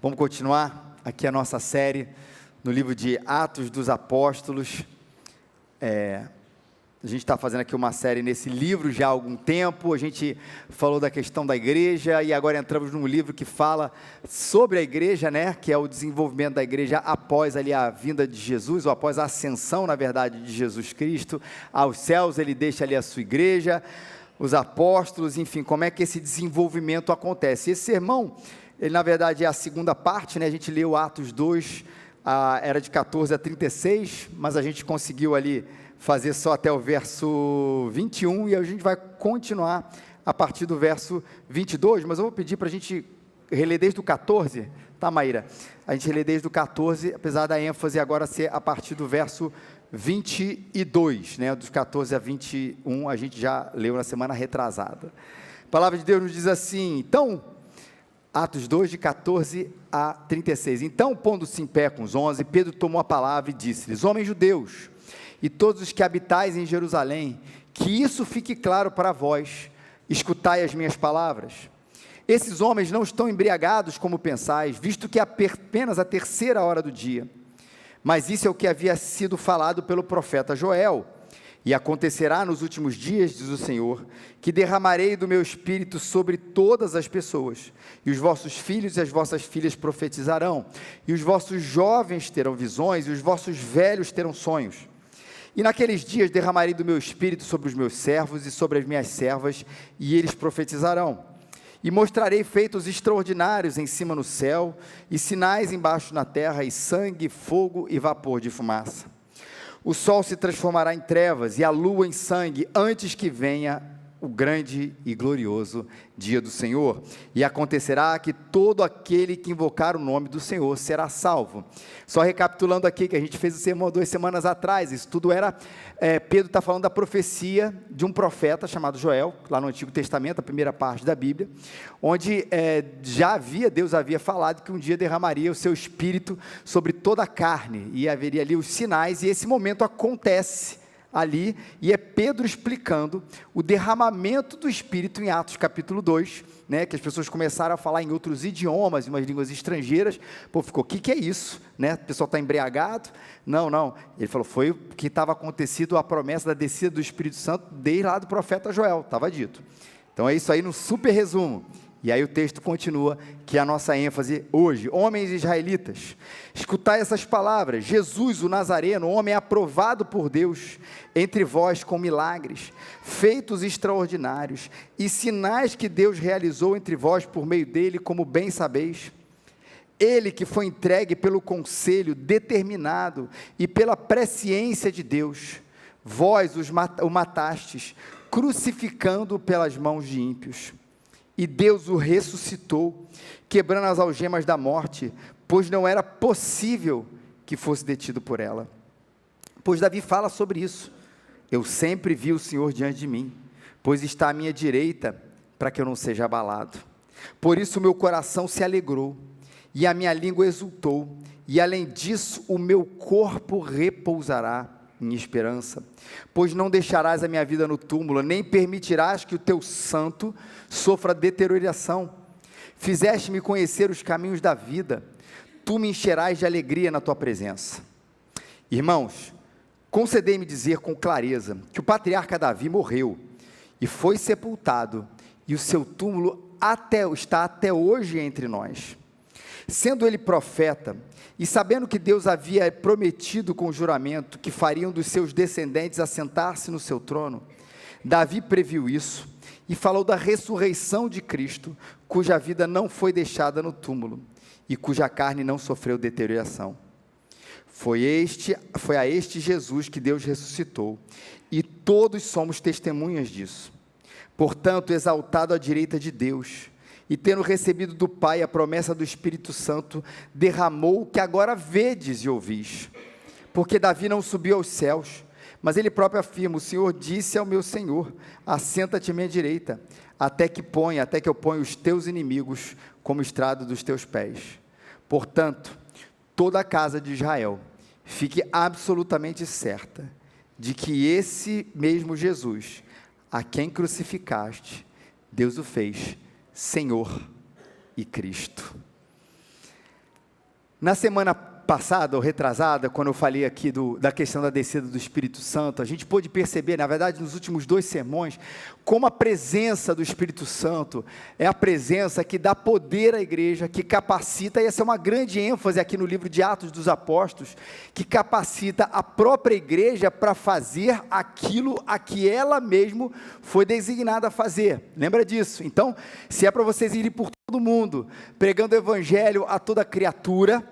Vamos continuar aqui a nossa série no livro de Atos dos Apóstolos. A gente está fazendo aqui uma série nesse livro já há algum tempo. A gente falou da questão da igreja e agora entramos num livro que fala sobre a igreja, né? Que é o desenvolvimento da igreja após ali a vinda de Jesus, ou após a ascensão, na verdade, de Jesus Cristo aos céus. Ele deixa ali a sua igreja, os apóstolos, enfim, como é que esse desenvolvimento acontece. Esse sermão, ele na verdade é a segunda parte, né? A gente leu Atos 2, era de 14 a 36, mas a gente conseguiu ali fazer só até o verso 21, e a gente vai continuar a partir do verso 22, mas eu vou pedir para a gente reler desde o 14, tá, Maíra? A gente relê desde o 14, apesar da ênfase agora ser a partir do verso 22, né? Dos 14 a 21, a gente já leu na semana retrasada. A palavra de Deus nos diz assim, então, Atos 2, de 14 a 36, então, pondo-se em pé com os 11, Pedro tomou a palavra e disse-lhes, homens judeus, e todos os que habitais em Jerusalém, que isso fique claro para vós, escutai as minhas palavras. Esses homens não estão embriagados como pensais, visto que é apenas a terceira hora do dia, mas isso é o que havia sido falado pelo profeta Joel, e acontecerá nos últimos dias, diz o Senhor, que derramarei do meu espírito sobre todas as pessoas, e os vossos filhos e as vossas filhas profetizarão, e os vossos jovens terão visões, e os vossos velhos terão sonhos. E naqueles dias derramarei do meu espírito sobre os meus servos e sobre as minhas servas, e eles profetizarão. E mostrarei feitos extraordinários em cima no céu, e sinais embaixo na terra, e sangue, fogo e vapor de fumaça. O sol se transformará em trevas, e a lua em sangue, antes que venha o grande e glorioso dia do Senhor. E acontecerá que todo aquele que invocar o nome do Senhor será salvo. Só recapitulando aqui, que a gente fez o sermão 2 semanas atrás, isso tudo era, Pedro está falando da profecia de um profeta chamado Joel, lá no Antigo Testamento, a primeira parte da Bíblia, onde Deus havia falado que um dia derramaria o seu espírito sobre toda a carne, e haveria ali os sinais, e esse momento acontece ali, e é Pedro explicando o derramamento do Espírito em Atos capítulo 2, né, que as pessoas começaram a falar em outros idiomas, em umas línguas estrangeiras, ficou, o que é isso? Né? O pessoal está embriagado? Não, ele falou, foi o que estava acontecido, a promessa da descida do Espírito Santo, desde lá do profeta Joel, estava dito. Então é isso aí no super resumo. E aí o texto continua, que é a nossa ênfase hoje. Homens israelitas, escutai essas palavras, Jesus o Nazareno, homem aprovado por Deus, entre vós com milagres, feitos extraordinários, e sinais que Deus realizou entre vós por meio dele, como bem sabeis. Ele que foi entregue pelo conselho determinado e pela presciência de Deus, vós o matastes, crucificando-o pelas mãos de ímpios. E Deus o ressuscitou, quebrando as algemas da morte, pois não era possível que fosse detido por ela. Pois Davi fala sobre isso, eu sempre vi o Senhor diante de mim, pois está à minha direita, para que eu não seja abalado. Por isso o meu coração se alegrou, e a minha língua exultou, e além disso o meu corpo repousará em esperança, pois não deixarás a minha vida no túmulo, nem permitirás que o teu santo sofra deterioração. Fizeste-me conhecer os caminhos da vida, tu me encherás de alegria na tua presença. Irmãos, concedei-me dizer com clareza, que o patriarca Davi morreu, e foi sepultado, e o seu túmulo está até hoje entre nós. Sendo ele profeta, e sabendo que Deus havia prometido com juramento, que fariam dos seus descendentes assentar-se no seu trono, Davi previu isso, e falou da ressurreição de Cristo, cuja vida não foi deixada no túmulo, e cuja carne não sofreu deterioração. Foi a este Jesus que Deus ressuscitou, e todos somos testemunhas disso. Portanto, exaltado à direita de Deus, e tendo recebido do Pai a promessa do Espírito Santo, derramou o que agora vedes e ouvis. Porque Davi não subiu aos céus, mas ele próprio afirma, o Senhor disse ao meu Senhor, assenta-te à minha direita, até que eu ponha os teus inimigos como estrado dos teus pés. Portanto, toda a casa de Israel, fique absolutamente certa, de que esse mesmo Jesus, a quem crucificaste, Deus o fez Senhor e Cristo. Na semana passada, ou retrasada, quando eu falei aqui da questão da descida do Espírito Santo, a gente pôde perceber, na verdade, nos últimos 2 sermões, como a presença do Espírito Santo é a presença que dá poder à igreja, que capacita, e essa é uma grande ênfase aqui no livro de Atos dos Apóstolos, que capacita a própria igreja para fazer aquilo a que ela mesma foi designada a fazer. Lembra disso? Então, se é para vocês irem por todo mundo, pregando o evangelho a toda criatura,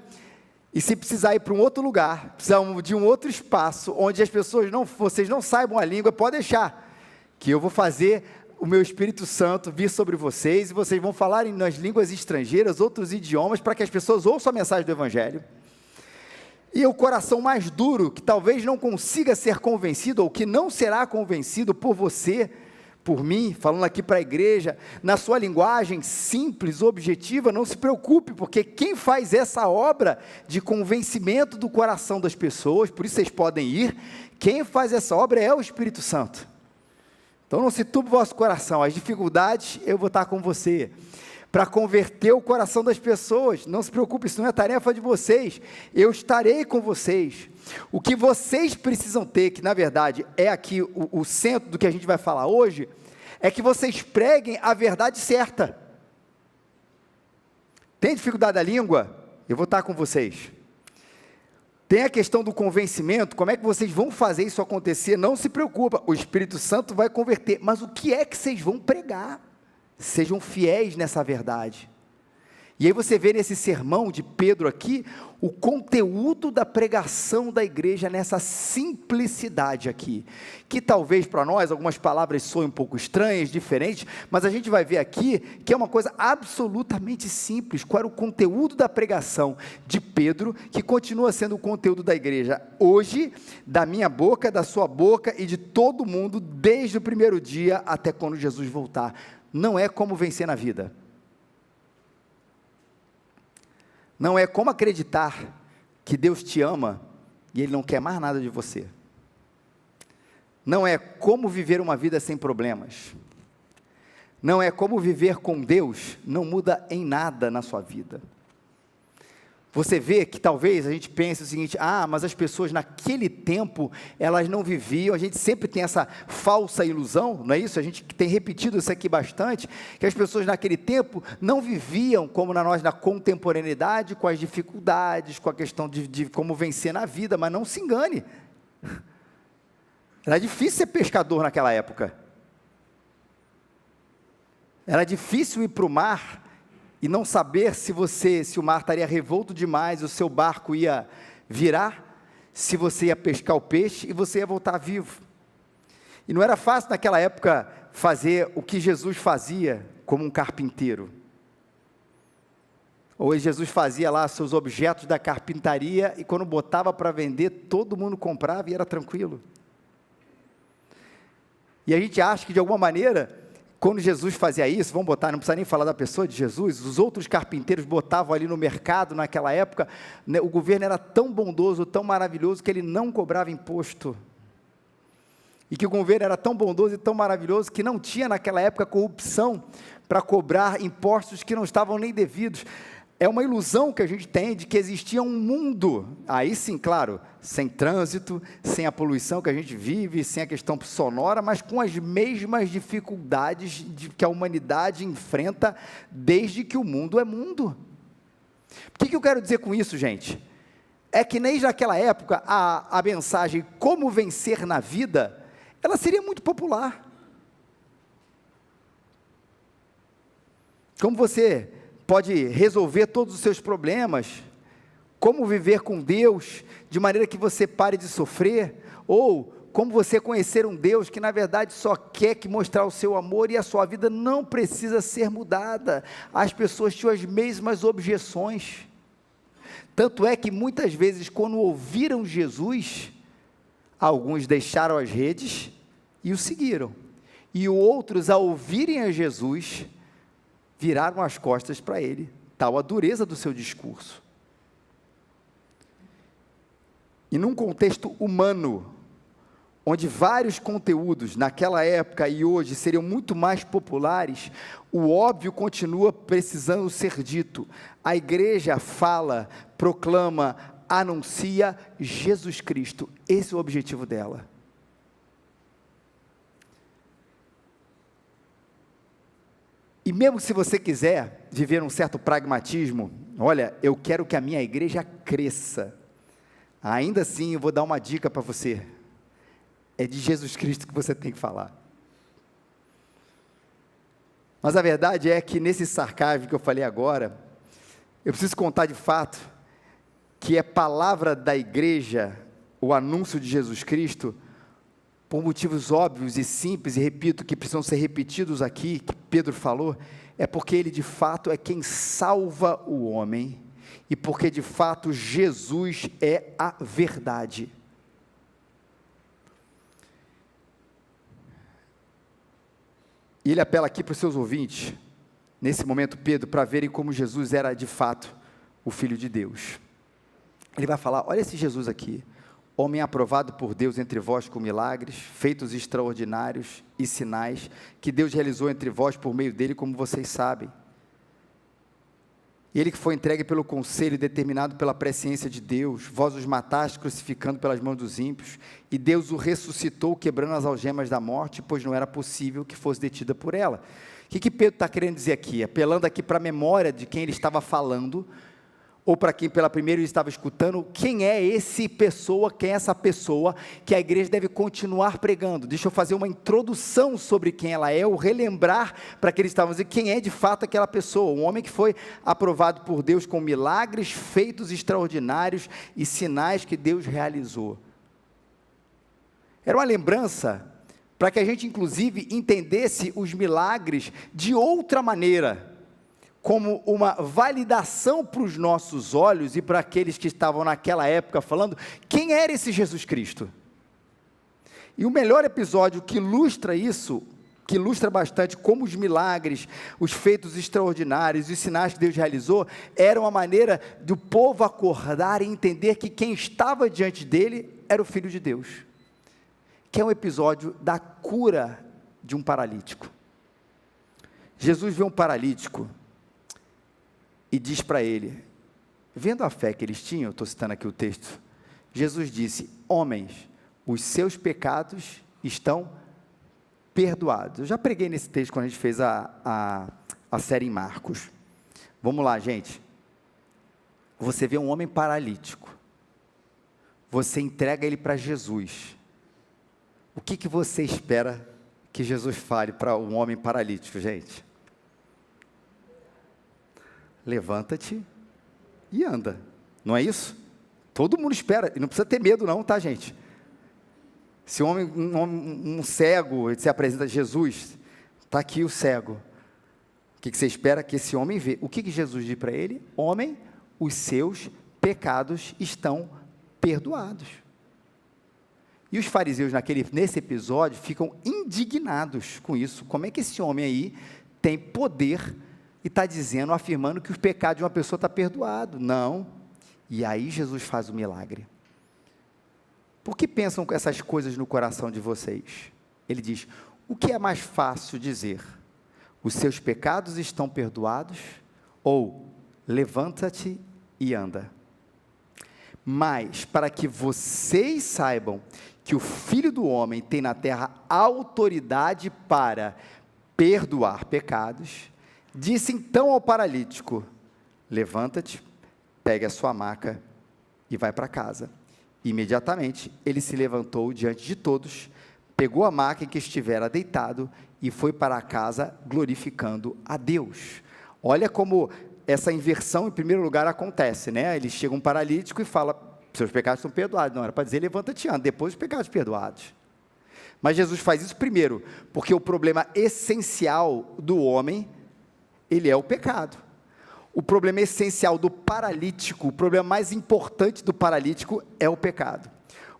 e se precisar ir para um outro lugar, precisar de um outro espaço, onde as pessoas vocês não saibam a língua, pode deixar, que eu vou fazer o meu Espírito Santo vir sobre vocês, e vocês vão falar nas línguas estrangeiras, outros idiomas, para que as pessoas ouçam a mensagem do Evangelho. E o coração mais duro, que talvez não consiga ser convencido, ou que não será convencido por você, por mim, falando aqui para a igreja, na sua linguagem simples, objetiva, não se preocupe, porque quem faz essa obra de convencimento do coração das pessoas, por isso vocês podem ir, quem faz essa obra é o Espírito Santo. Então não se turbe o vosso coração, as dificuldades eu vou estar com você, para converter o coração das pessoas, não se preocupe, isso não é tarefa de vocês, eu estarei com vocês. O que vocês precisam ter, que na verdade é aqui o centro do que a gente vai falar hoje, é que vocês preguem a verdade certa. Tem dificuldade da língua? Eu vou estar com vocês. Tem a questão do convencimento, como é que vocês vão fazer isso acontecer? Não se preocupa, o Espírito Santo vai converter, mas o que é que vocês vão pregar? Sejam fiéis nessa verdade. E aí você vê nesse sermão de Pedro aqui, o conteúdo da pregação da igreja nessa simplicidade aqui, que talvez para nós algumas palavras soem um pouco estranhas, diferentes, mas a gente vai ver aqui que é uma coisa absolutamente simples. Qual era o conteúdo da pregação de Pedro, que continua sendo o conteúdo da igreja hoje, da minha boca, da sua boca e de todo mundo, desde o primeiro dia até quando Jesus voltar. Não é como vencer na vida. Não é como acreditar que Deus te ama e Ele não quer mais nada de você. Não é como viver uma vida sem problemas. Não é como viver com Deus, não muda em nada na sua vida. Você vê que talvez a gente pense o seguinte, mas as pessoas naquele tempo, elas não viviam, a gente sempre tem essa falsa ilusão, não é isso? A gente tem repetido isso aqui bastante, que as pessoas naquele tempo não viviam como nós na contemporaneidade, com as dificuldades, com a questão de como vencer na vida, mas não se engane. Era difícil ser pescador naquela época. Era difícil ir para o mar e não saber se o mar estaria revolto demais, o seu barco ia virar, se você ia pescar o peixe e você ia voltar vivo. E não era fácil naquela época fazer o que Jesus fazia como um carpinteiro. Ou Jesus fazia lá seus objetos da carpintaria e quando botava para vender, todo mundo comprava e era tranquilo. E a gente acha que de alguma maneira, quando Jesus fazia isso, vamos botar, não precisa nem falar da pessoa de Jesus, os outros carpinteiros botavam ali no mercado naquela época, né, o governo era tão bondoso, tão maravilhoso, que ele não cobrava imposto. E que o governo era tão bondoso e tão maravilhoso, que não tinha naquela época corrupção para cobrar impostos que não estavam nem devidos. É uma ilusão que a gente tem de que existia um mundo, aí sim, claro, sem trânsito, sem a poluição que a gente vive, sem a questão sonora, mas com as mesmas dificuldades que a humanidade enfrenta desde que o mundo é mundo. O que eu quero dizer com isso, gente? É que desde aquela época, a mensagem como vencer na vida, ela seria muito popular. Como você pode resolver todos os seus problemas, como viver com Deus, de maneira que você pare de sofrer, ou como você conhecer um Deus que na verdade só quer que mostrar o seu amor e a sua vida não precisa ser mudada. As pessoas tinham as mesmas objeções, tanto é que muitas vezes quando ouviram Jesus, alguns deixaram as redes e o seguiram, e outros ao ouvirem a Jesus, viraram as costas para ele, tal a dureza do seu discurso. E num contexto humano, onde vários conteúdos naquela época e hoje seriam muito mais populares, o óbvio continua precisando ser dito. A igreja fala, proclama, anuncia Jesus Cristo. Esse é o objetivo dela. E mesmo se você quiser viver um certo pragmatismo, olha, eu quero que a minha igreja cresça. Ainda assim, eu vou dar uma dica para você. É de Jesus Cristo que você tem que falar. Mas a verdade é que nesse sarcasmo que eu falei agora, eu preciso contar de fato que é palavra da igreja, o anúncio de Jesus Cristo, por motivos óbvios e simples, e repito, que precisam ser repetidos aqui, que Pedro falou, é porque ele de fato é quem salva o homem, e porque de fato Jesus é a verdade. E ele apela aqui para os seus ouvintes, nesse momento, Pedro, para verem como Jesus era de fato o Filho de Deus. Ele vai falar, olha esse Jesus aqui, homem aprovado por Deus entre vós com milagres, feitos extraordinários e sinais, que Deus realizou entre vós por meio dele, como vocês sabem. Ele que foi entregue pelo conselho, determinado pela presciência de Deus, vós os mataste crucificando pelas mãos dos ímpios, e Deus o ressuscitou, quebrando as algemas da morte, pois não era possível que fosse detida por ela. O que Pedro está querendo dizer aqui? Apelando aqui para a memória de quem ele estava falando, ou para quem pela primeira vez estava escutando, quem é essa pessoa que a igreja deve continuar pregando. Deixa eu fazer uma introdução sobre quem ela é, ou relembrar para que eles estavam dizendo quem é de fato aquela pessoa, um homem que foi aprovado por Deus com milagres, feitos extraordinários e sinais que Deus realizou. Era uma lembrança para que a gente inclusive entendesse os milagres de outra maneira, como uma validação para os nossos olhos e para aqueles que estavam naquela época falando, quem era esse Jesus Cristo? E o melhor episódio que ilustra isso, que ilustra bastante como os milagres, os feitos extraordinários, os sinais que Deus realizou, era uma maneira do povo acordar e entender que quem estava diante dele era o Filho de Deus, que é um episódio da cura de um paralítico. Jesus vê um paralítico e diz para ele, vendo a fé que eles tinham, estou citando aqui o texto, Jesus disse, homens, os seus pecados estão perdoados. Eu já preguei nesse texto quando a gente fez a série em Marcos. Vamos lá, gente. Você vê um homem paralítico, você entrega ele para Jesus. O que você espera que Jesus fale para um homem paralítico, gente? Levanta-te e anda, não é isso? Todo mundo espera, e não precisa ter medo não, tá gente? Se um cego se apresenta a Jesus, está aqui o cego, o que você espera que esse homem vê? O que Jesus diz para ele? Homem, os seus pecados estão perdoados. E os fariseus nesse episódio ficam indignados com isso, como é que esse homem aí tem poder e está dizendo, afirmando que os pecados de uma pessoa está perdoado? Não. E aí Jesus faz o milagre. Por que pensam com essas coisas no coração de vocês? Ele diz, o que é mais fácil dizer? Os seus pecados estão perdoados? Ou, levanta-te e anda. Mas, para que vocês saibam que o Filho do Homem tem na terra autoridade para perdoar pecados, disse então ao paralítico, levanta-te, pegue a sua maca e vai para casa. Imediatamente, ele se levantou diante de todos, pegou a maca em que estivera deitado e foi para a casa glorificando a Deus. Olha como essa inversão, em primeiro lugar, acontece, né? Ele chega um paralítico e fala, seus pecados estão perdoados. Não, era para dizer, levanta-te e anda, depois os pecados perdoados. Mas Jesus faz isso primeiro, porque o problema essencial do homem, ele é o pecado. O problema essencial do paralítico, o problema mais importante do paralítico é o pecado.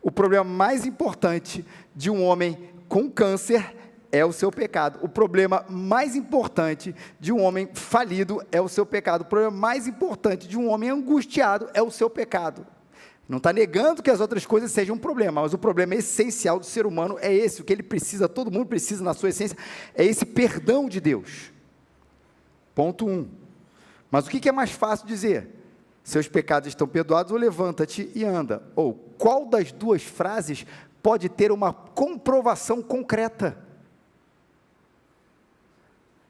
O problema mais importante de um homem com câncer é o seu pecado. O problema mais importante de um homem falido é o seu pecado. O problema mais importante de um homem angustiado é o seu pecado. Não está negando que as outras coisas sejam um problema, mas o problema essencial do ser humano é esse, o que ele precisa, todo mundo precisa na sua essência, é esse perdão de Deus. Ponto 1. Mas o que é mais fácil dizer? Seus pecados estão perdoados, ou levanta-te e anda. Ou qual das duas frases pode ter uma comprovação concreta?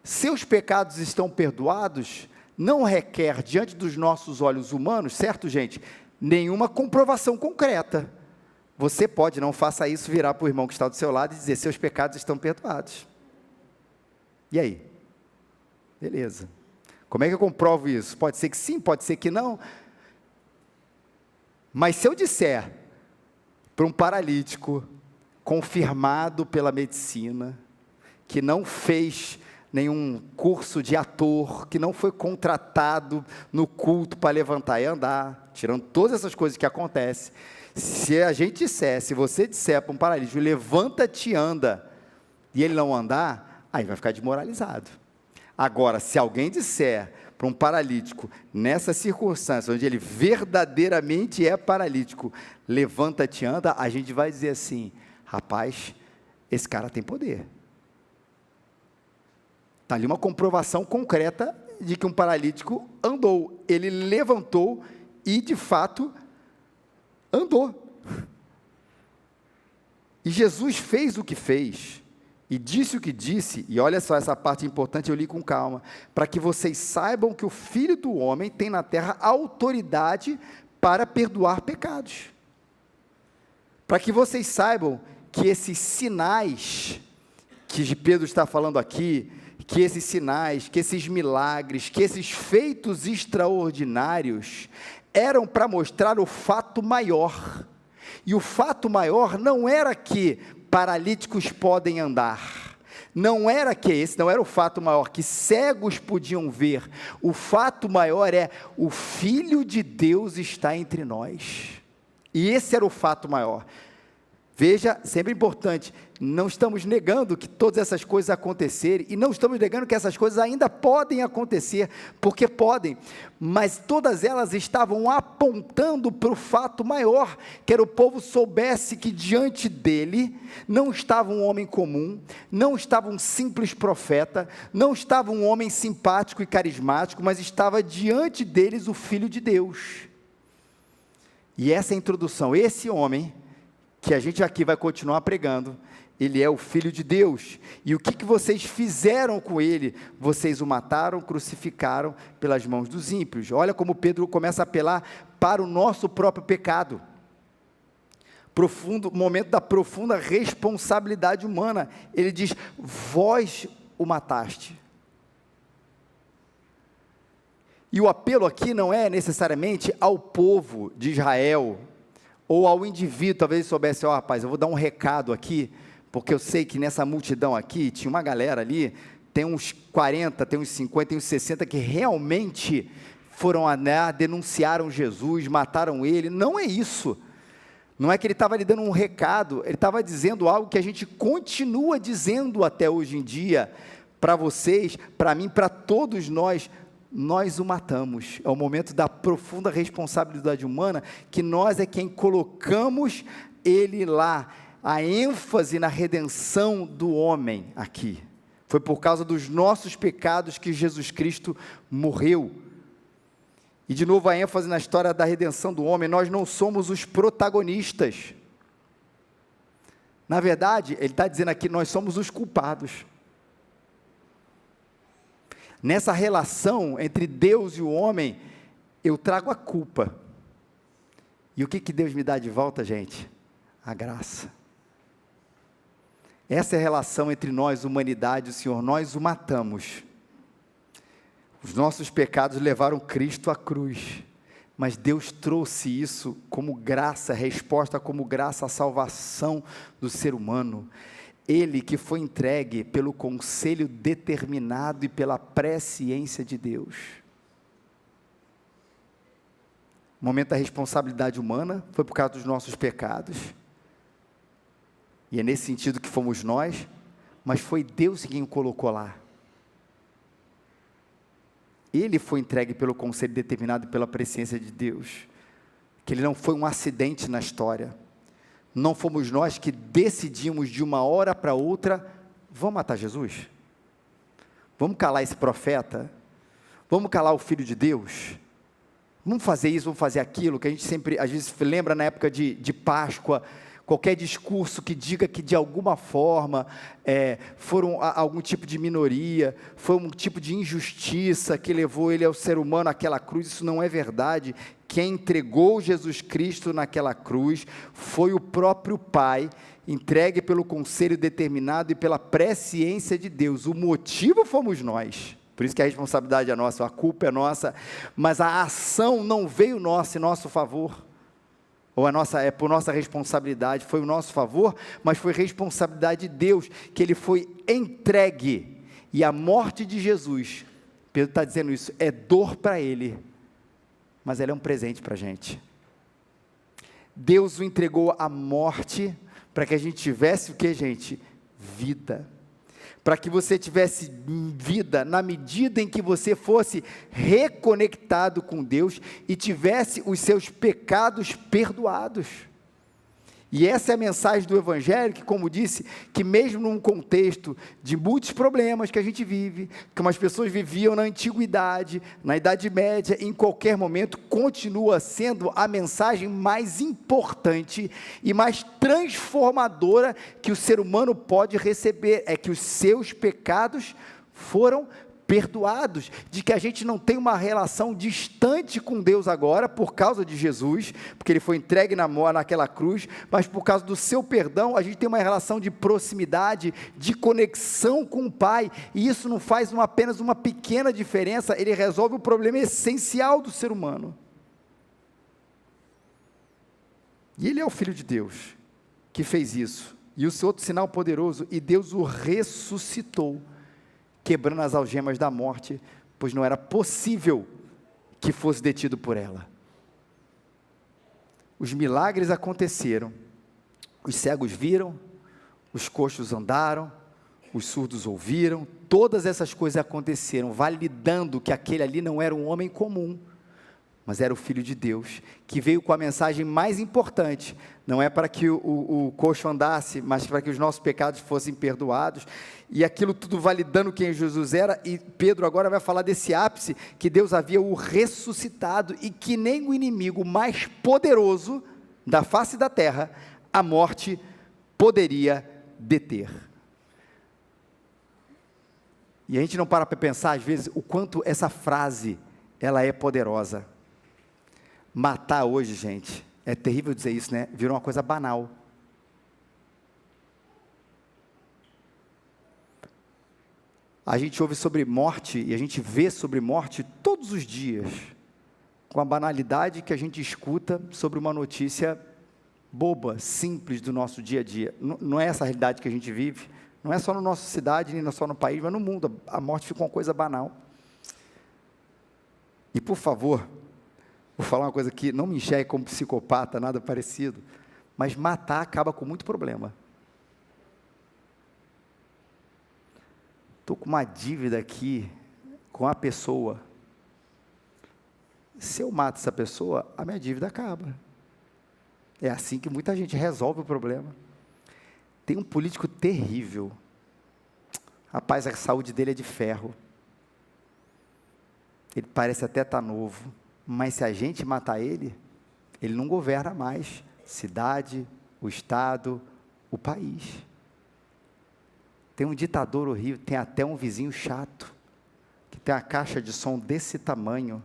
Seus pecados estão perdoados não requer, diante dos nossos olhos humanos, certo, gente? Nenhuma comprovação concreta. Você pode, não faça isso, virar para o irmão que está do seu lado e dizer, seus pecados estão perdoados. E aí? Beleza. Como é que eu comprovo isso? Pode ser que sim, pode ser que não. Mas se eu disser para um paralítico, confirmado pela medicina, que não fez nenhum curso de ator, que não foi contratado no culto para levantar e andar, tirando todas essas coisas que acontecem, se a gente disser, se você disser para um paralítico, levanta-te e anda, e ele não andar, aí vai ficar desmoralizado. Agora, se alguém disser para um paralítico, nessa circunstância, onde ele verdadeiramente é paralítico, levanta-te e anda, a gente vai dizer assim, rapaz, esse cara tem poder. Está ali uma comprovação concreta de que um paralítico andou, ele levantou e de fato andou. E Jesus fez o que fez, e disse o que disse, e olha só essa parte importante, eu li com calma, para que vocês saibam que o Filho do Homem tem na terra autoridade para perdoar pecados. Para que vocês saibam que esses sinais que Pedro está falando aqui, que esses sinais, que esses milagres, que esses feitos extraordinários eram para mostrar o fato maior. E o fato maior não era que paralíticos podem andar. Não era que esse, não era o fato maior, que cegos podiam ver. O fato maior é, o Filho de Deus está entre nós. E esse era o fato maior. Veja, sempre importante, não estamos negando que todas essas coisas acontecerem, e não estamos negando que essas coisas ainda podem acontecer, porque podem, mas todas elas estavam apontando para o fato maior, que era o povo soubesse que diante dele, não estava um homem comum, não estava um simples profeta, não estava um homem simpático e carismático, mas estava diante deles o Filho de Deus. E essa é a introdução, esse homem, que a gente aqui vai continuar pregando, ele é o Filho de Deus, e o que vocês fizeram com ele? Vocês o mataram, crucificaram pelas mãos dos ímpios. Olha como Pedro começa a apelar para o nosso próprio pecado, momento da profunda responsabilidade humana, ele diz, vós o mataste. E o apelo aqui não é necessariamente ao povo de Israel, ou ao indivíduo, talvez ele soubesse, rapaz, eu vou dar um recado aqui, porque eu sei que nessa multidão aqui, tinha uma galera ali, tem uns 40, tem uns 50, tem uns 60, que realmente foram denunciaram Jesus, mataram ele. Não é isso, não é que ele estava lhe dando um recado, ele estava dizendo algo que a gente continua dizendo até hoje em dia, para vocês, para mim, para todos nós o matamos. É o momento da profunda responsabilidade humana, que nós é quem colocamos ele lá, a ênfase na redenção do homem aqui, foi por causa dos nossos pecados que Jesus Cristo morreu, e de novo a ênfase na história da redenção do homem, nós não somos os protagonistas, na verdade, ele está dizendo aqui, nós somos os culpados, nessa relação entre Deus e o homem, eu trago a culpa, e o que Deus me dá de volta, gente? A graça. Essa é a relação entre nós, humanidade, o Senhor, nós o matamos, os nossos pecados levaram Cristo à cruz, mas Deus trouxe isso como graça, resposta como graça à salvação do ser humano, ele que foi entregue pelo conselho determinado e pela presciência de Deus, o momento da responsabilidade humana, foi por causa dos nossos pecados, e é nesse sentido que fomos nós, mas foi Deus quem o colocou lá. Ele foi entregue pelo conselho determinado e pela presciência de Deus. que ele não foi um acidente na história. Não fomos nós que decidimos de uma hora para outra, vamos matar Jesus? Vamos calar esse profeta? Vamos calar o Filho de Deus? Vamos fazer isso, vamos fazer aquilo, que a gente sempre, às vezes, lembra na época de Páscoa, qualquer discurso que diga que de alguma forma foram algum tipo de minoria, foi um tipo de injustiça que levou ele ao ser humano àquela cruz. Isso não é verdade. Quem entregou Jesus Cristo naquela cruz foi o próprio Pai, entregue pelo conselho determinado e pela presciência de Deus. O motivo fomos nós. Por isso que a responsabilidade é nossa, a culpa é nossa, mas a ação não veio nossa em nosso favor. Ou é por nossa responsabilidade, foi o nosso favor, mas foi responsabilidade de Deus, que ele foi entregue, e a morte de Jesus, Pedro está dizendo isso, é dor para ele, mas ela é um presente para a gente. Deus o entregou à morte, para que a gente tivesse o que, gente? Vida. Para que você tivesse vida na medida em que você fosse reconectado com Deus e tivesse os seus pecados perdoados. E essa é a mensagem do Evangelho, que, como disse, que mesmo num contexto de muitos problemas que a gente vive, que umas pessoas viviam na antiguidade, na Idade Média, em qualquer momento, continua sendo a mensagem mais importante e mais transformadora que o ser humano pode receber, é que os seus pecados foram perdoados, de que a gente não tem uma relação distante com Deus agora, por causa de Jesus, porque ele foi entregue naquela cruz, mas por causa do seu perdão, a gente tem uma relação de proximidade, de conexão com o Pai, e isso não faz apenas uma pequena diferença, ele resolve o problema essencial do ser humano. E ele é o Filho de Deus, que fez isso, e o seu outro sinal poderoso, e Deus o ressuscitou, quebrando as algemas da morte, pois não era possível que fosse detido por ela. Os milagres aconteceram, os cegos viram, os coxos andaram, os surdos ouviram, todas essas coisas aconteceram, validando que aquele ali não era um homem comum, mas era o Filho de Deus, que veio com a mensagem mais importante, não é para que o coxo andasse, mas para que os nossos pecados fossem perdoados, e aquilo tudo validando quem Jesus era, e Pedro agora vai falar desse ápice, que Deus havia o ressuscitado, e que nem o inimigo mais poderoso da face da terra, a morte, poderia deter. E a gente não para pensar, às vezes, o quanto essa frase, ela é poderosa. Matar hoje, gente, é terrível dizer isso, né? Virou uma coisa banal. A gente ouve sobre morte e a gente vê sobre morte todos os dias, com a banalidade que a gente escuta sobre uma notícia boba, simples do nosso dia a dia. Não é essa a realidade que a gente vive, não é só na nossa cidade, nem só no país, mas no mundo. A morte ficou uma coisa banal. E por favor, vou falar uma coisa que não me enxergue como psicopata, nada parecido, mas matar acaba com muito problema. Estou com uma dívida aqui com a pessoa. Se eu mato essa pessoa, a minha dívida acaba. É assim que muita gente resolve o problema. Tem um político terrível. Rapaz, a saúde dele é de ferro. Ele parece até estar novo. Mas se a gente matar ele, ele não governa mais cidade, o estado, o país. Tem um ditador horrível, tem até um vizinho chato, que tem uma caixa de som desse tamanho,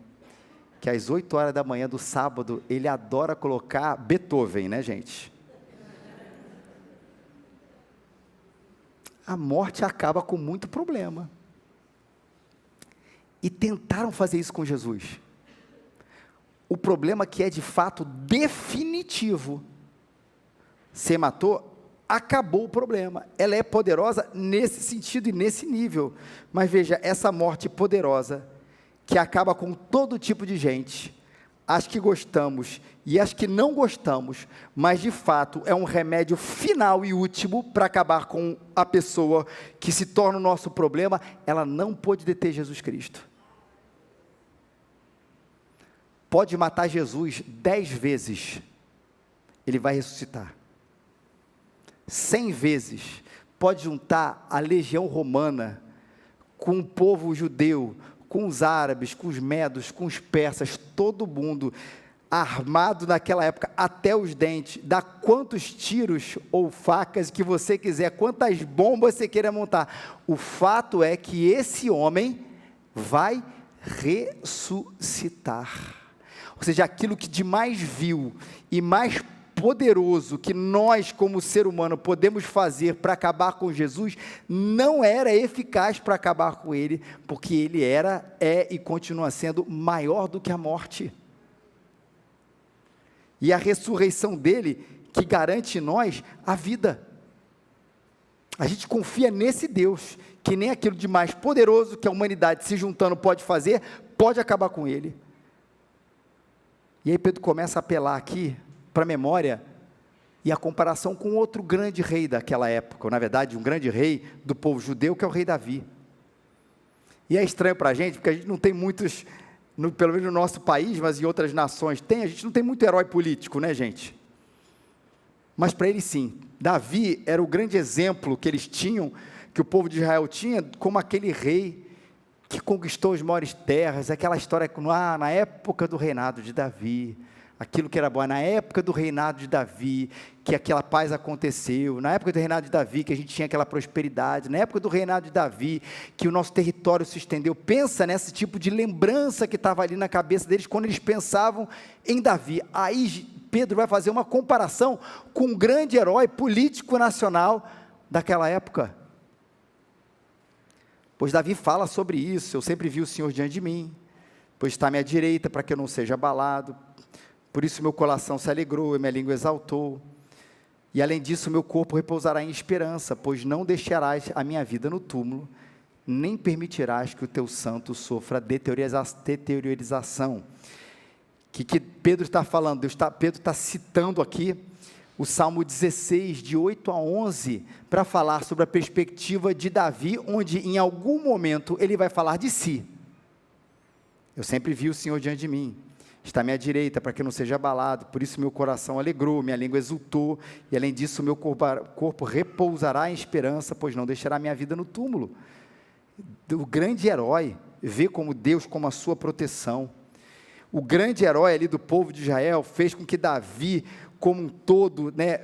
que às 8 horas da manhã do sábado, ele adora colocar Beethoven, né, gente? A morte acaba com muito problema. E tentaram fazer isso com Jesus. O problema que é de fato definitivo, você matou, acabou o problema. Ela é poderosa nesse sentido e nesse nível. Mas veja, essa morte poderosa, que acaba com todo tipo de gente, as que gostamos e as que não gostamos, mas de fato é um remédio final e último para acabar com a pessoa que se torna o nosso problema, ela não pôde deter Jesus Cristo. pode matar Jesus 10 vezes, ele vai ressuscitar. 100 vezes, pode juntar a legião romana com o povo judeu, com os árabes, com os medos, com os persas, todo mundo armado naquela época até os dentes, dá quantos tiros ou facas que você quiser, quantas bombas você queira montar. O fato é que esse homem vai ressuscitar. Ou seja, aquilo que de mais vil e mais poderoso que nós, como ser humano, podemos fazer para acabar com Jesus, não era eficaz para acabar com ele, porque ele era, é e continua sendo maior do que a morte. E a ressurreição dele, que garante em nós a vida. A gente confia nesse Deus, que nem aquilo de mais poderoso que a humanidade se juntando pode fazer, pode acabar com ele. E aí Pedro começa a apelar aqui para a memória e a comparação com outro grande rei daquela época, ou na verdade um grande rei do povo judeu, que é o rei Davi. E é estranho para a gente, porque a gente não tem muitos, pelo menos no nosso país, mas em outras nações tem, a gente não tem muito herói político, né, gente? Mas para eles sim, Davi era o grande exemplo que eles tinham, que o povo de Israel tinha, como aquele rei que conquistou as maiores terras, aquela história, na época do reinado de Davi, aquilo que era bom, na época do reinado de Davi, que aquela paz aconteceu, na época do reinado de Davi, que a gente tinha aquela prosperidade, na época do reinado de Davi, que o nosso território se estendeu. Pensa nesse tipo de lembrança que estava ali na cabeça deles, quando eles pensavam em Davi. Aí Pedro vai fazer uma comparação com um grande herói político nacional daquela época. Pois Davi fala sobre isso: eu sempre vi o Senhor diante de mim, pois está à minha direita, para que eu não seja abalado. Por isso meu coração se alegrou e minha língua exaltou. E além disso, meu corpo repousará em esperança, pois não deixarás a minha vida no túmulo, nem permitirás que o teu santo sofra deteriorização. Que Pedro está falando? Pedro está citando aqui o Salmo 16, de 8 a 11, para falar sobre a perspectiva de Davi, onde em algum momento ele vai falar de si. Eu sempre vi o Senhor diante de mim, está à minha direita, para que eu não seja abalado, por isso meu coração alegrou, minha língua exultou, e além disso meu corpo repousará em esperança, pois não deixará minha vida no túmulo. O grande herói vê como Deus, como a sua proteção. O grande herói ali do povo de Israel fez com que Davi, como um todo, né,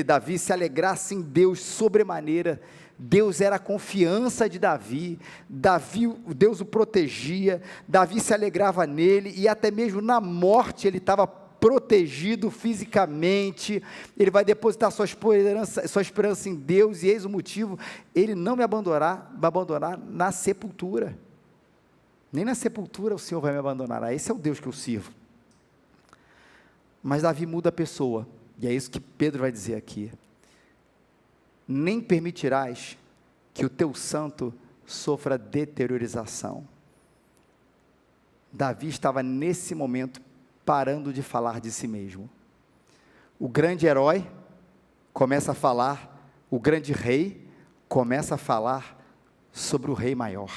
Davi, se alegrasse em Deus sobremaneira. Deus era a confiança de Davi, Deus o protegia, Davi se alegrava nele, e até mesmo na morte ele estava protegido fisicamente. Ele vai depositar sua esperança em Deus, e eis o motivo: ele não me abandonará na sepultura. Nem na sepultura o Senhor vai me abandonar. Esse é o Deus que eu sirvo. Mas Davi muda a pessoa, e é isso que Pedro vai dizer aqui: nem permitirás que o teu santo sofra deteriorização. Davi estava nesse momento parando de falar de si mesmo. O grande herói começa a falar, o grande rei começa a falar sobre o rei maior,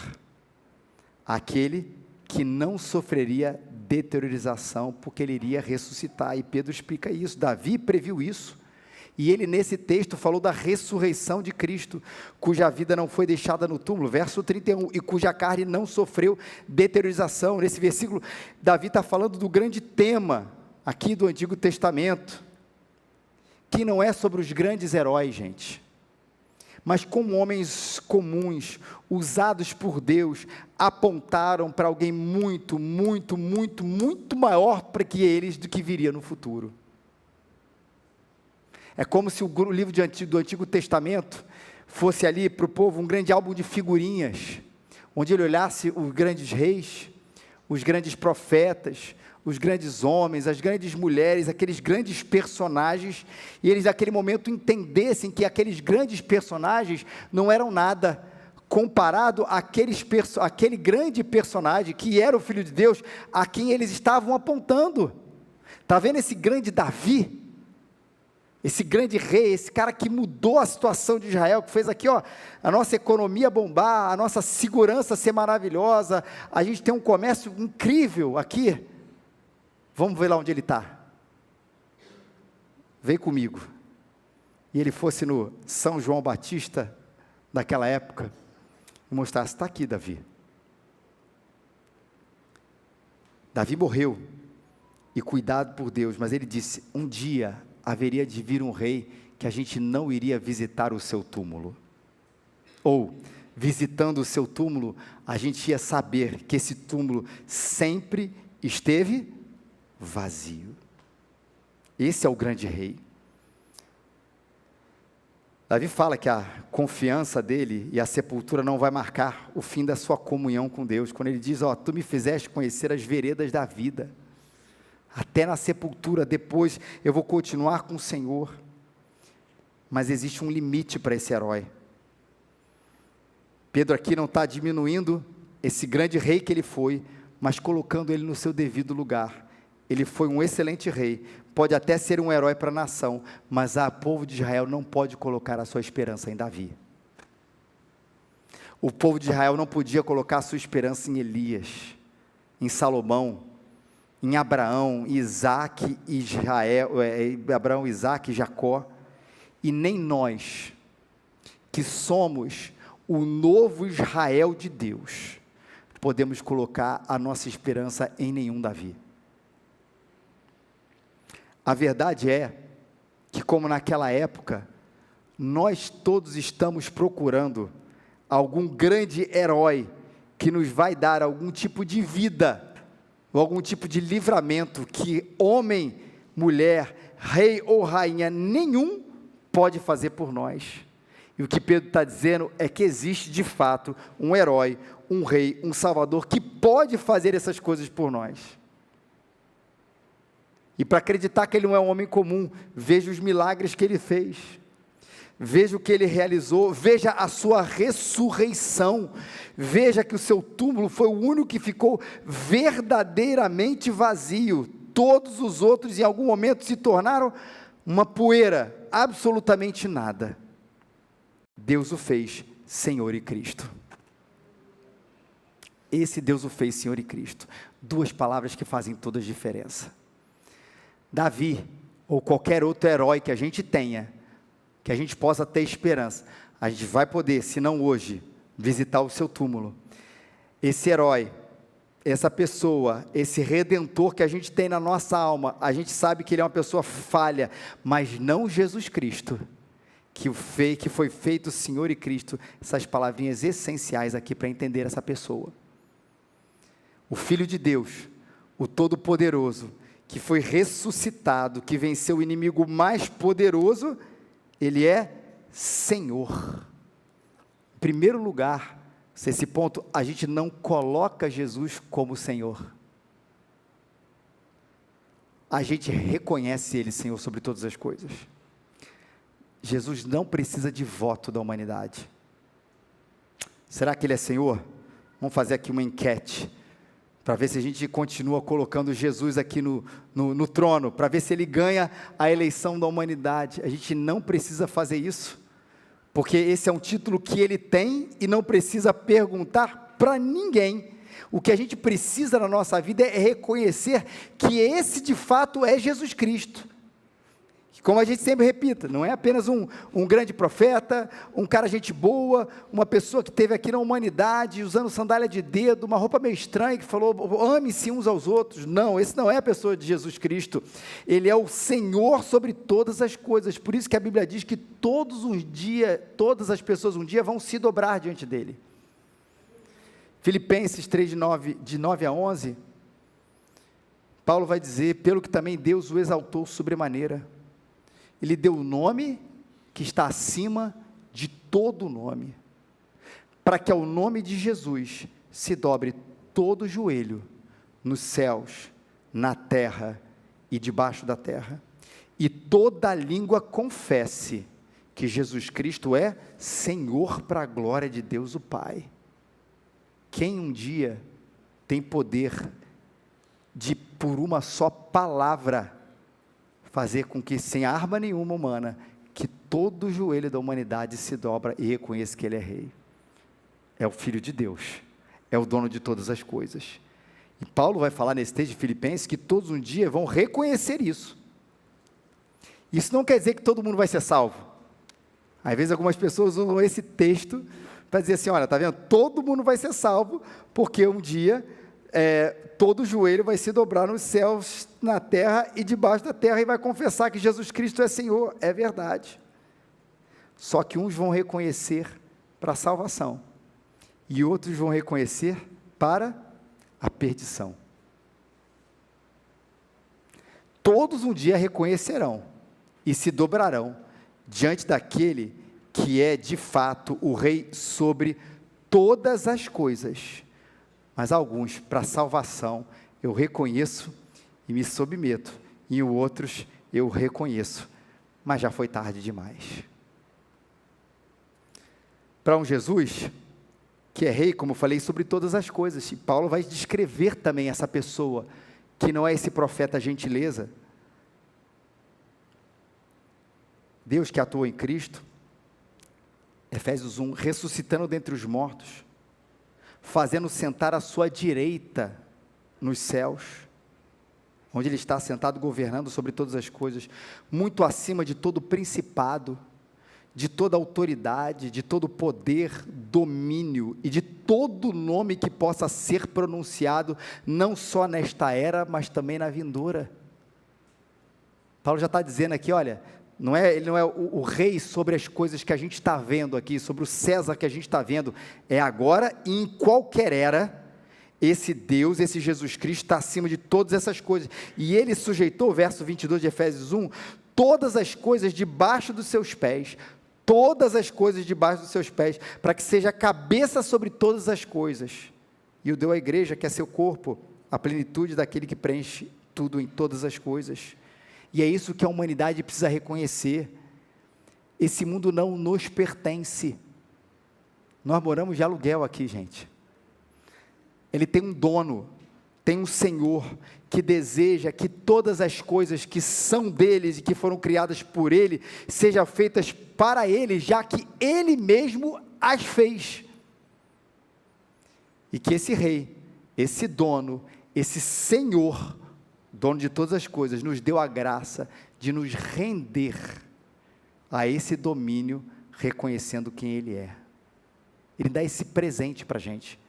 aquele que não sofreria deteriorização, porque ele iria ressuscitar. E Pedro explica isso. Davi previu isso, e ele nesse texto falou da ressurreição de Cristo, cuja vida não foi deixada no túmulo, verso 31, e cuja carne não sofreu deteriorização. Nesse versículo, Davi está falando do grande tema aqui do Antigo Testamento, que não é sobre os grandes heróis, gente, mas como homens comuns, usados por Deus, apontaram para alguém muito, muito, muito, muito maior para que eles do que viria no futuro. É como se o livro do Antigo Testamento fosse ali para o povo um grande álbum de figurinhas, onde ele olhasse os grandes reis, os grandes profetas, os grandes homens, as grandes mulheres, aqueles grandes personagens, e eles naquele momento entendessem que aqueles grandes personagens não eram nada comparado àquele grande personagem que era o Filho de Deus, a quem eles estavam apontando. Está vendo esse grande Davi? Esse grande rei, esse cara que mudou a situação de Israel, que fez aqui, a nossa economia bombar, a nossa segurança ser maravilhosa, a gente tem um comércio incrível aqui. Vamos ver lá onde ele está. Vem comigo. E ele fosse no São João Batista, daquela época, e mostrasse, está aqui Davi. Davi morreu, e cuidado por Deus, mas ele disse, um dia haveria de vir um rei, que a gente não iria visitar o seu túmulo. Ou, visitando o seu túmulo, a gente ia saber que esse túmulo sempre esteve vazio. Esse é o grande rei. Davi fala que a confiança dele e a sepultura não vai marcar o fim da sua comunhão com Deus, quando ele diz, tu me fizeste conhecer as veredas da vida, até na sepultura, depois eu vou continuar com o Senhor. Mas existe um limite para esse herói. Pedro aqui não está diminuindo esse grande rei que ele foi, mas colocando ele no seu devido lugar. Ele foi um excelente rei, pode até ser um herói para a nação, mas o povo de Israel não pode colocar a sua esperança em Davi. O povo de Israel não podia colocar a sua esperança em Elias, em Salomão, em Abraão, Isaac, Abraão, Isaac e Jacó, e nem nós, que somos o novo Israel de Deus, podemos colocar a nossa esperança em nenhum Davi. A verdade é que, como naquela época, nós todos estamos procurando algum grande herói que nos vai dar algum tipo de vida, ou algum tipo de livramento que homem, mulher, rei ou rainha nenhum pode fazer por nós. E o que Pedro está dizendo é que existe de fato um herói, um rei, um salvador que pode fazer essas coisas por nós. E para acreditar que ele não é um homem comum, veja os milagres que ele fez, veja o que ele realizou, veja a sua ressurreição, veja que o seu túmulo foi o único que ficou verdadeiramente vazio, todos os outros em algum momento se tornaram uma poeira, absolutamente nada. Deus o fez Senhor e Cristo. Esse Deus o fez Senhor e Cristo. Duas palavras que fazem toda a diferença. Davi, ou qualquer outro herói que a gente tenha, que a gente possa ter esperança, a gente vai poder, se não hoje, visitar o seu túmulo. Esse herói, essa pessoa, esse redentor que a gente tem na nossa alma, a gente sabe que ele é uma pessoa falha, mas não Jesus Cristo, que foi feito Senhor e Cristo. Essas palavrinhas essenciais aqui para entender essa pessoa. O Filho de Deus, o Todo-Poderoso, que foi ressuscitado, que venceu o inimigo mais poderoso, ele é Senhor. Em primeiro lugar, esse ponto, a gente não coloca Jesus como Senhor. A gente reconhece Ele Senhor sobre todas as coisas. Jesus não precisa de voto da humanidade. Será que Ele é Senhor? Vamos fazer aqui uma enquete, para ver se a gente continua colocando Jesus aqui no trono, para ver se Ele ganha a eleição da humanidade. A gente não precisa fazer isso, porque esse é um título que Ele tem, e não precisa perguntar para ninguém. O que a gente precisa na nossa vida é reconhecer que esse de fato é Jesus Cristo. Como a gente sempre repita, não é apenas um grande profeta, um cara gente boa, uma pessoa que esteve aqui na humanidade, usando sandália de dedo, uma roupa meio estranha, que falou, ame-se uns aos outros. Não, esse não é a pessoa de Jesus Cristo. Ele é o Senhor sobre todas as coisas. Por isso que a Bíblia diz que todas as pessoas um dia vão se dobrar diante dele. Filipenses 3, de 9 a 11, Paulo vai dizer, pelo que também Deus o exaltou sobremaneira, Ele deu o nome que está acima de todo nome, para que ao nome de Jesus se dobre todo o joelho, nos céus, na terra e debaixo da terra, e toda língua confesse que Jesus Cristo é Senhor, para a glória de Deus o Pai. Quem um dia tem poder de, por uma só palavra, fazer com que, sem arma nenhuma humana, que todo o joelho da humanidade se dobra e reconheça que Ele é Rei? É o Filho de Deus, é o dono de todas as coisas. E Paulo vai falar nesse texto de Filipenses que todos um dia vão reconhecer isso. Isso não quer dizer que todo mundo vai ser salvo. Às vezes algumas pessoas usam esse texto para dizer assim, olha, está vendo? Todo mundo vai ser salvo, porque um dia todo joelho vai se dobrar nos céus, na terra e debaixo da terra, e vai confessar que Jesus Cristo é Senhor. É verdade. Só que uns vão reconhecer para a salvação, e outros vão reconhecer para a perdição. Todos um dia reconhecerão e se dobrarão diante daquele que é de fato o Rei sobre todas as coisas. Mas alguns, para a salvação, eu reconheço e me submeto, e outros eu reconheço, mas já foi tarde demais. Para um Jesus que é rei, como eu falei, sobre todas as coisas, e Paulo vai descrever também essa pessoa, que não é esse profeta gentileza. Deus que atua em Cristo, Efésios 1, ressuscitando dentre os mortos, fazendo sentar à sua direita nos céus, onde Ele está sentado governando sobre todas as coisas, muito acima de todo principado, de toda autoridade, de todo poder, domínio e de todo nome que possa ser pronunciado, não só nesta era, mas também na vindoura. Paulo já está dizendo aqui, olha, ele não é o rei sobre as coisas que a gente está vendo aqui, sobre o César que a gente está vendo, é agora e em qualquer era, esse Deus, esse Jesus Cristo está acima de todas essas coisas, e Ele sujeitou, verso 22 de Efésios 1, todas as coisas debaixo dos seus pés, todas as coisas debaixo dos seus pés, para que seja a cabeça sobre todas as coisas, e o deu à igreja, que é seu corpo, a plenitude daquele que preenche tudo em todas as coisas. E é isso que a humanidade precisa reconhecer. Esse mundo não nos pertence. Nós moramos de aluguel aqui, gente. Ele tem um dono, tem um Senhor, que deseja que todas as coisas que são deles e que foram criadas por Ele, sejam feitas para Ele, já que Ele mesmo as fez. E que esse Rei, esse dono, esse Senhor, dono de todas as coisas, nos deu a graça de nos render a esse domínio, reconhecendo quem Ele é. Ele dá esse presente para a gente.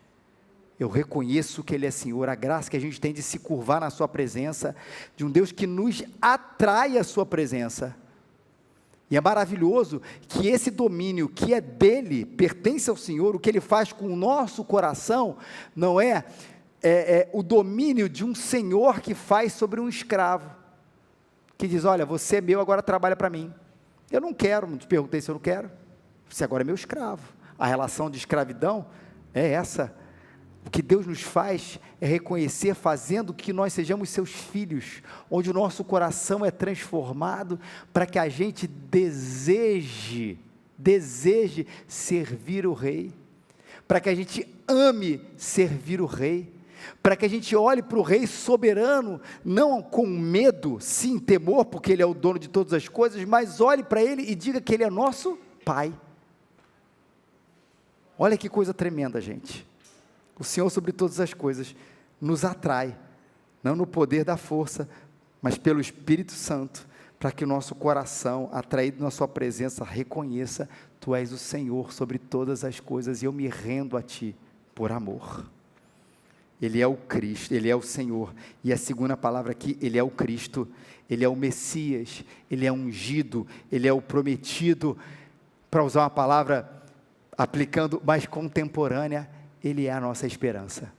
Eu reconheço que Ele é Senhor, a graça que a gente tem de se curvar na sua presença, de um Deus que nos atrai à sua presença. E é maravilhoso que esse domínio que é dele, pertence ao Senhor, o que Ele faz com o nosso coração, não é o domínio de um senhor que faz sobre um escravo, que diz, olha, você é meu, agora trabalha para mim. Eu não quero, não te perguntei se eu não quero, você agora é meu escravo. A relação de escravidão é essa. O que Deus nos faz é reconhecer, fazendo que nós sejamos seus filhos, onde o nosso coração é transformado, para que a gente deseje servir o Rei, para que a gente ame servir o Rei, para que a gente olhe para o Rei soberano, não com medo, sim, temor, porque Ele é o dono de todas as coisas, mas olhe para Ele e diga que Ele é nosso Pai. Olha que coisa tremenda, gente. O Senhor sobre todas as coisas nos atrai, não no poder da força, mas pelo Espírito Santo, para que o nosso coração, atraído na sua presença, reconheça, Tu és o Senhor sobre todas as coisas, e eu me rendo a Ti, por amor. Ele é o Cristo, Ele é o Senhor, e a segunda palavra aqui, Ele é o Cristo, Ele é o Messias, Ele é ungido, Ele é o prometido, para usar uma palavra aplicando mais contemporânea, Ele é a nossa esperança.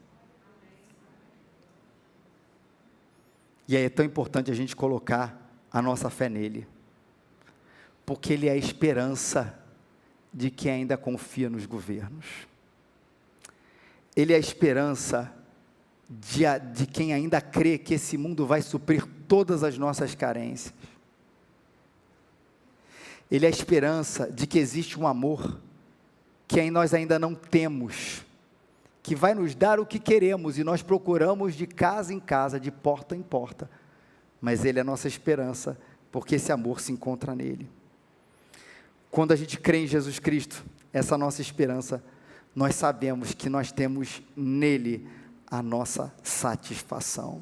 E aí é tão importante a gente colocar a nossa fé nele, porque Ele é a esperança de quem ainda confia nos governos. Ele é a esperança de quem ainda crê que esse mundo vai suprir todas as nossas carências. Ele é a esperança de que existe um amor que nós ainda não temos, que vai nos dar o que queremos, e nós procuramos de casa em casa, de porta em porta, mas Ele é a nossa esperança, porque esse amor se encontra nele. Quando a gente crê em Jesus Cristo, essa nossa esperança, nós sabemos que nós temos nele a nossa satisfação.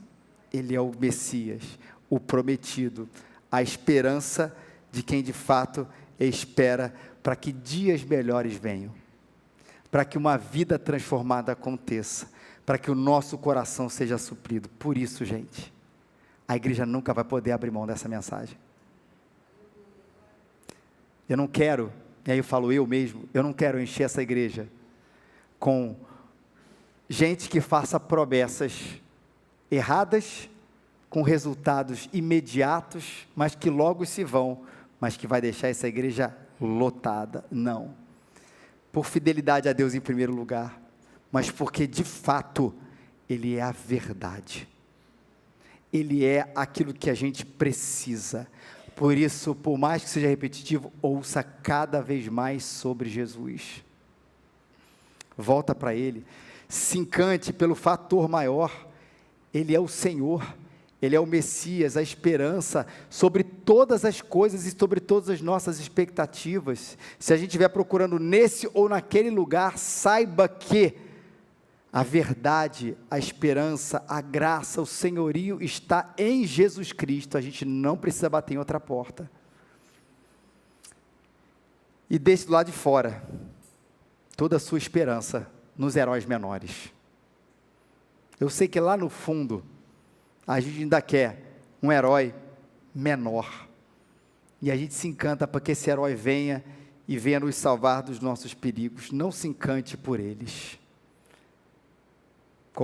Ele é o Messias, o prometido, a esperança de quem de fato espera para que dias melhores venham, para que uma vida transformada aconteça, para que o nosso coração seja suprido. Por isso, gente, a igreja nunca vai poder abrir mão dessa mensagem. Eu não quero, e aí eu falo eu mesmo, eu não quero encher essa igreja com gente que faça promessas erradas, com resultados imediatos, mas que logo se vão, mas que vai deixar essa igreja lotada. Não. Por fidelidade a Deus em primeiro lugar, mas porque de fato Ele é a verdade. Ele é aquilo que a gente precisa. Por isso, por mais que seja repetitivo, ouça cada vez mais sobre Jesus. Volta para Ele, se encante pelo fator maior. Ele é o Senhor, Ele é o Messias, a esperança sobre todas as coisas e sobre todas as nossas expectativas. Se a gente estiver procurando nesse ou naquele lugar, saiba que a verdade, a esperança, a graça, o senhorio está em Jesus Cristo. A gente não precisa bater em outra porta. E deixe do lado de fora toda a sua esperança nos heróis menores. Eu sei que lá no fundo, a gente ainda quer um herói menor. E a gente se encanta para que esse herói venha e venha nos salvar dos nossos perigos. Não se encante por eles.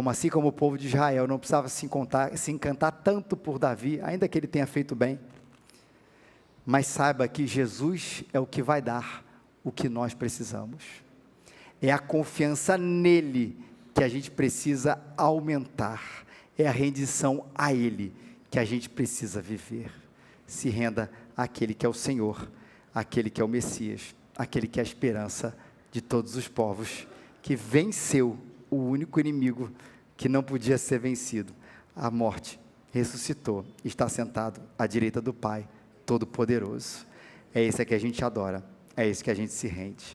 Assim como o povo de Israel não precisava se encantar tanto por Davi, ainda que ele tenha feito bem. Mas saiba que Jesus é o que vai dar o que nós precisamos. É a confiança nele que a gente precisa aumentar. É a rendição a Ele que a gente precisa viver. Se renda àquele que é o Senhor, àquele que é o Messias, àquele que é a esperança de todos os povos, que venceu o único inimigo que não podia ser vencido, a morte, ressuscitou, está sentado à direita do Pai, Todo-Poderoso. É esse que a gente adora, é esse que a gente se rende.